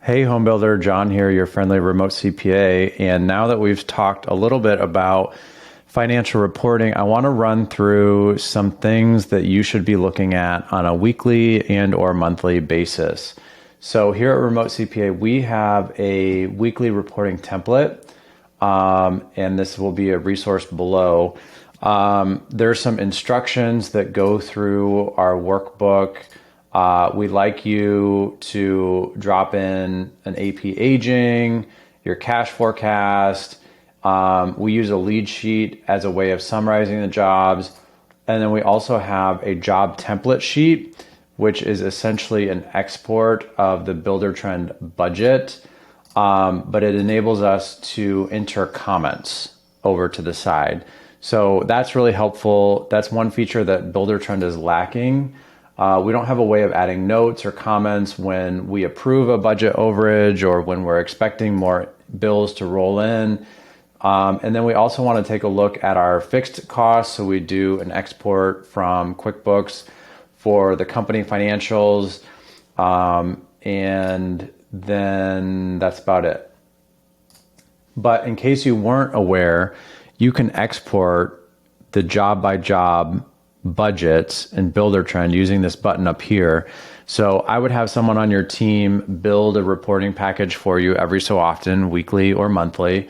Hey, home builder, John here, your friendly remote CPA. And now that we've talked a little bit about financial reporting, I want to run through some things that you should be looking at on a weekly and or monthly basis. So here at Remote CPA, we have a weekly reporting template, and this will be a resource below. There's some instructions that go through our workbook. We'd like you to drop in an AP aging, your cash forecast. We use a lead sheet as a way of summarizing the jobs. And then we also have a job template sheet, which is essentially an export of the Buildertrend budget. But it enables us to enter comments over to the side. So that's really helpful. That's one feature that Buildertrend is lacking. We don't have a way of adding notes or comments when we approve a budget overage or when we're expecting more bills to roll in. And then we also want to take a look at our fixed costs. So we do an export from QuickBooks for the company financials. And then that's about it. But in case you weren't aware, you can export the job by job budgets in Buildertrend using this button up here. So I would have someone on your team build a reporting package for you every so often, weekly or monthly,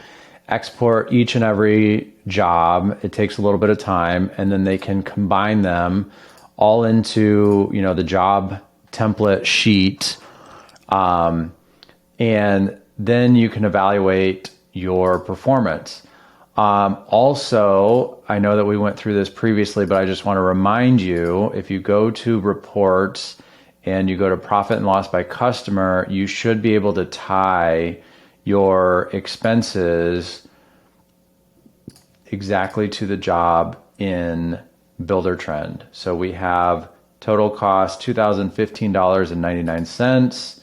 export each and every job. It takes a little bit of time, and then they can combine them all into, the job template sheet. And then you can evaluate your performance. Also, I know that we went through this previously, but I just want to remind you, if you go to reports and you go to profit and loss by customer, you should be able to tie your expenses exactly to the job in Buildertrend. So we have total cost $2,015.99.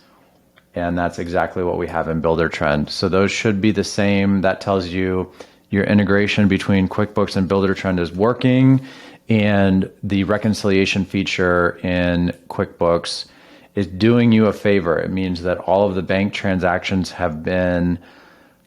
And that's exactly what we have in Buildertrend. So those should be the same. That tells you your integration between QuickBooks and Buildertrend is working, and the reconciliation feature in QuickBooks is doing you a favor. It means that all of the bank transactions have been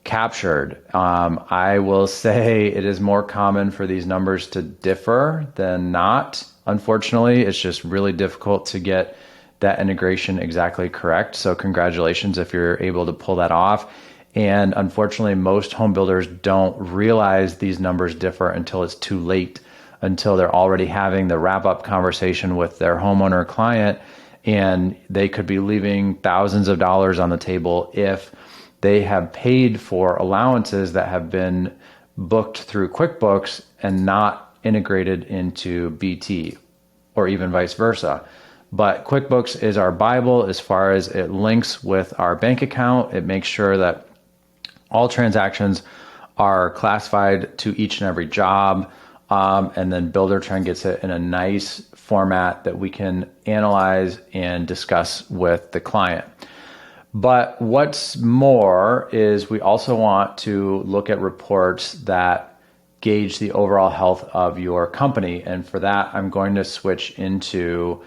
captured. I will say it is more common for these numbers to differ than not. Unfortunately, it's just really difficult to get that integration exactly correct. So congratulations if you're able to pull that off. And unfortunately, most home builders don't realize these numbers differ until it's too late, until they're already having the wrap-up conversation with their homeowner client, and they could be leaving thousands of dollars on the table if they have paid for allowances that have been booked through QuickBooks and not integrated into BT, or even vice versa. But QuickBooks is our Bible as far as it links with our bank account. It makes sure that all transactions are classified to each and every job. And then Buildertrend gets it in a nice format that we can analyze and discuss with the client. But what's more is we also want to look at reports that gauge the overall health of your company. And for that, I'm going to switch into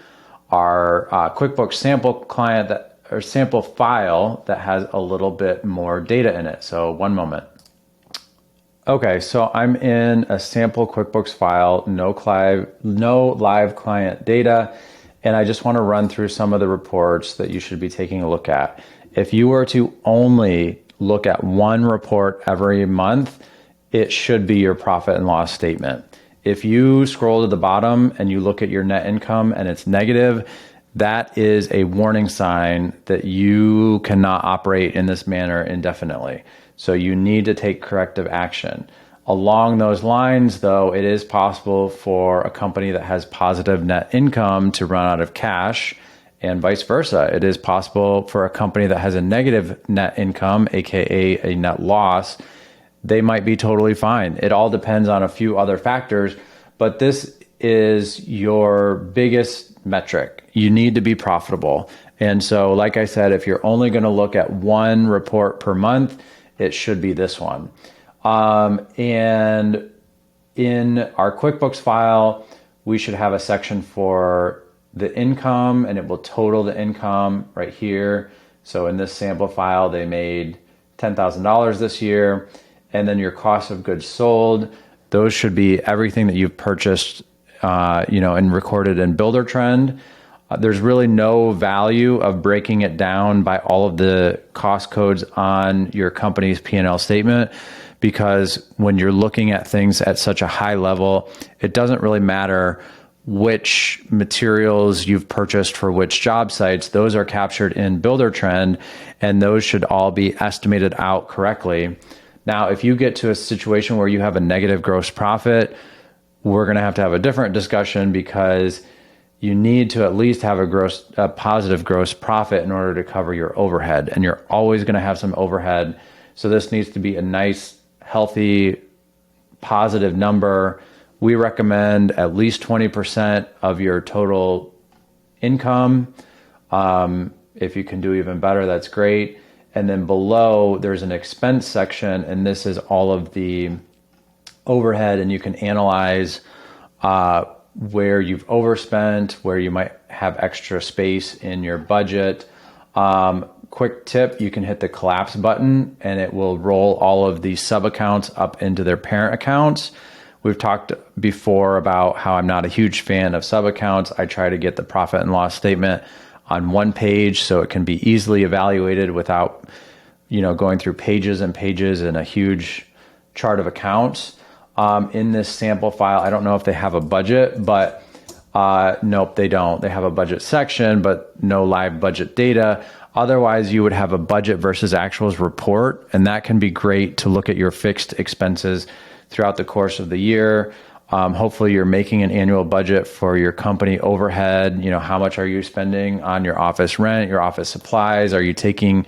our QuickBooks sample client or sample file that has a little bit more data in it. So one moment. Okay, so I'm in a sample QuickBooks file, no live client data, and I just want to run through some of the reports that you should be taking a look at. If you were to only look at one report every month, it should be your profit and loss statement. If you scroll to the bottom and you look at your net income and it's negative, that is a warning sign that you cannot operate in this manner indefinitely. So you need to take corrective action. Along those lines, though, it is possible for a company that has positive net income to run out of cash, and vice versa. It is possible for a company that has a negative net income, aka a net loss. They might be totally fine. It all depends on a few other factors, but this is your biggest metric. You need to be profitable. And so, like I said, if you're only going to look at one report per month, it should be this one. And in our QuickBooks file, we should have a section for the income, and it will total the income right here. So in this sample file, they made $10,000 this year. And then your cost of goods sold, those should be everything that you've purchased, and recorded in Buildertrend. There's really no value of breaking it down by all of the cost codes on your company's P&L statement, because when you're looking at things at such a high level, it doesn't really matter which materials you've purchased for which job sites. Those are captured in Buildertrend, and those should all be estimated out correctly. Now, if you get to a situation where you have a negative gross profit, we're going to have a different discussion, because you need to at least have a positive gross profit in order to cover your overhead, and you're always going to have some overhead. So this needs to be a nice, healthy, positive number. We recommend at least 20% of your total income. If you can do even better, that's great. And then below, there's an expense section, and this is all of the overhead, and you can analyze where you've overspent, where you might have extra space in your budget. Quick tip, you can hit the collapse button, and it will roll all of these sub-accounts up into their parent accounts. We've talked before about how I'm not a huge fan of sub-accounts. I try to get the profit and loss statement on one page so it can be easily evaluated without, going through pages and pages and a huge chart of accounts. In this sample file, I don't know if they have a budget, but nope, they don't. They have a budget section, but no live budget data. Otherwise, you would have a budget versus actuals report, and that can be great to look at your fixed expenses throughout the course of the year. Hopefully you're making an annual budget for your company overhead. How much are you spending on your office rent, your office supplies? Are you taking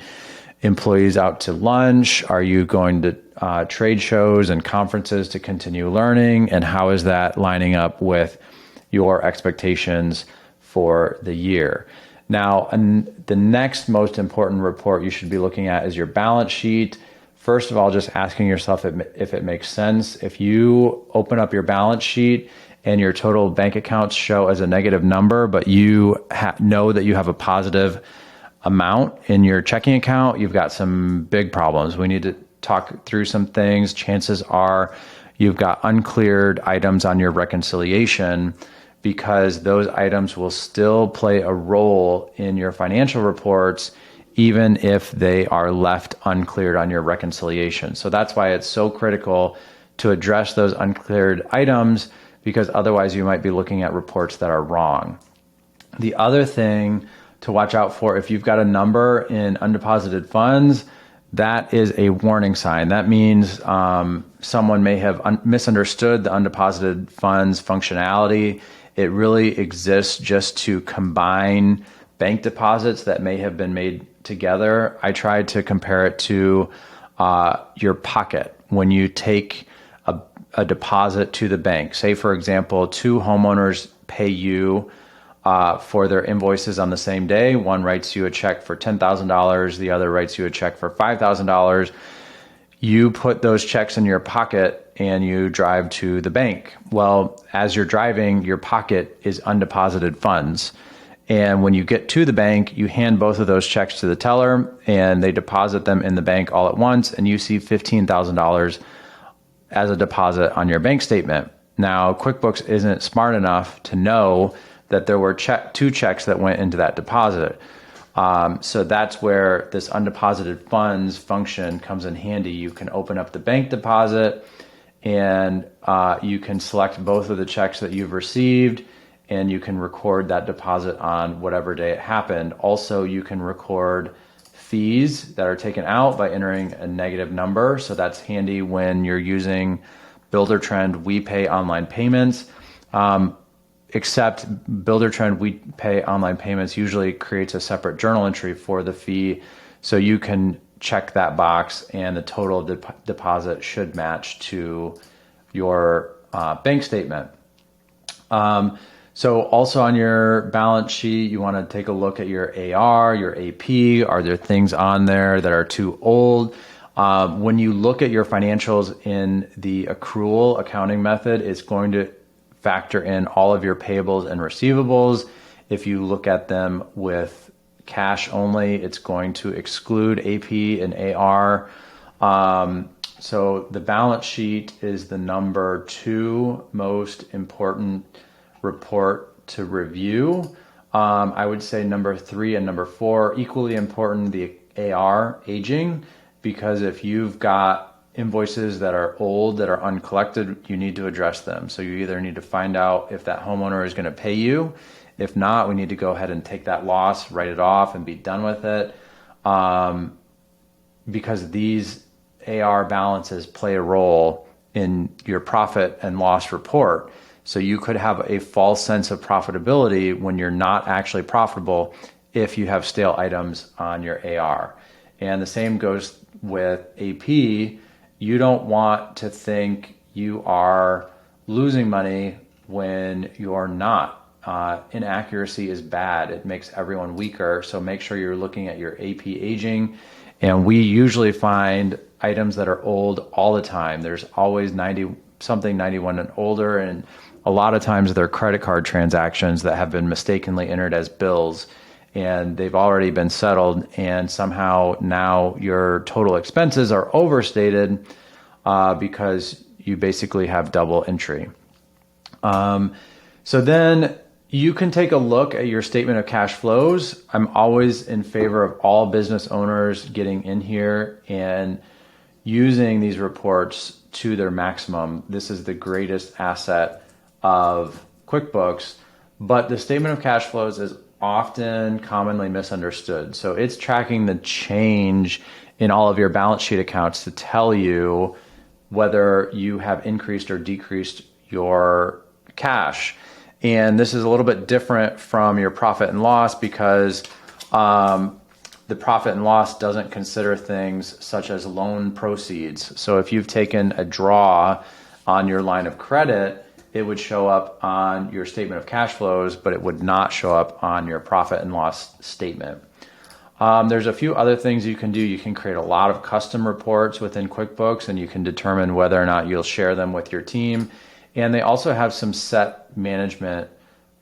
employees out to lunch? Are you going to trade shows and conferences to continue learning? And how is that lining up with your expectations for the year? Now, the next most important report you should be looking at is your balance sheet. First of all, just asking yourself if it makes sense. If you open up your balance sheet and your total bank accounts show as a negative number, but you know that you have a positive amount in your checking account, you've got some big problems. We need to talk through some things. Chances are you've got uncleared items on your reconciliation, because those items will still play a role in your financial reports, even if they are left uncleared on your reconciliation. So that's why it's so critical to address those uncleared items, because otherwise you might be looking at reports that are wrong. The other thing to watch out for, if you've got a number in undeposited funds, that is a warning sign. That means someone may have misunderstood the undeposited funds functionality. It really exists just to combine bank deposits that may have been made together. I tried to compare it to your pocket. When you take a deposit to the bank, say for example, two homeowners pay you for their invoices on the same day. One writes you a check for $10,000. The other writes you a check for $5,000. You put those checks in your pocket and you drive to the bank. Well, as you're driving, your pocket is undeposited funds. And when you get to the bank, you hand both of those checks to the teller, and they deposit them in the bank all at once, and you see $15,000 as a deposit on your bank statement. Now, QuickBooks isn't smart enough to know that there were two checks that went into that deposit. So that's where this undeposited funds function comes in handy. You can open up the bank deposit, and you can select both of the checks that you've received, and you can record that deposit on whatever day it happened. Also, you can record fees that are taken out by entering a negative number. So that's handy when you're using Buildertrend WePay online payments. Except Buildertrend WePay online payments usually creates a separate journal entry for the fee. So you can check that box, and the total deposit should match to your bank statement. So also on your balance sheet, you want to take a look at your AR, your AP. Are there things on there that are too old? When you look at your financials in the accrual accounting method, it's going to factor in all of your payables and receivables. If you look at them with cash only. It's going to exclude AP and AR. So the balance sheet is the number 2 most important report to review. I would say number 3 and number 4, equally important, the AR, aging, because if you've got invoices that are old, that are uncollected, you need to address them. So you either need to find out if that homeowner is going to pay you. If not, we need to go ahead and take that loss, write it off, and be done with it. Because these AR balances play a role in your profit and loss report. So you could have a false sense of profitability when you're not actually profitable if you have stale items on your AR. And the same goes with AP. You don't want to think you are losing money when you're not. Inaccuracy is bad. It makes everyone weaker. So make sure you're looking at your AP aging. And we usually find items that are old all the time. There's always 91 and older. And a lot of times they're credit card transactions that have been mistakenly entered as bills, and they've already been settled. And somehow now your total expenses are overstated because you basically have double entry. So then you can take a look at your statement of cash flows. I'm always in favor of all business owners getting in here and using these reports to their maximum. This is the greatest asset of QuickBooks, but the statement of cash flows is often commonly misunderstood. So it's tracking the change in all of your balance sheet accounts to tell you whether you have increased or decreased your cash. And this is a little bit different from your profit and loss because the profit and loss doesn't consider things such as loan proceeds. So if you've taken a draw on your line of credit, it would show up on your statement of cash flows, but it would not show up on your profit and loss statement. There's a few other things you can do. You can create a lot of custom reports within QuickBooks, and you can determine whether or not you'll share them with your team. And they also have some set management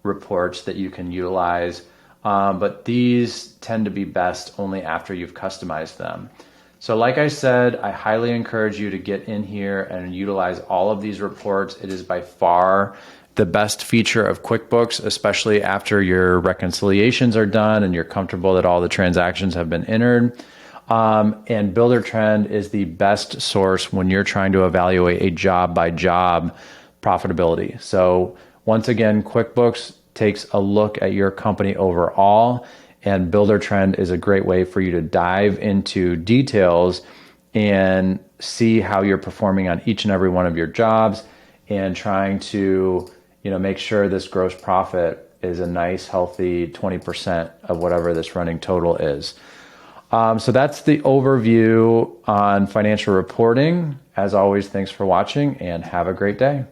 reports that you can utilize, but these tend to be best only after you've customized them. So like I said, I highly encourage you to get in here and utilize all of these reports. It is by far the best feature of QuickBooks, especially after your reconciliations are done and you're comfortable that all the transactions have been entered. And Buildertrend is the best source when you're trying to evaluate a job by job profitability. So once again, QuickBooks takes a look at your company overall, and Buildertrend is a great way for you to dive into details and see how you're performing on each and every one of your jobs and trying to, make sure this gross profit is a nice, healthy 20% of whatever this running total is. So that's the overview on financial reporting. As always, thanks for watching and have a great day.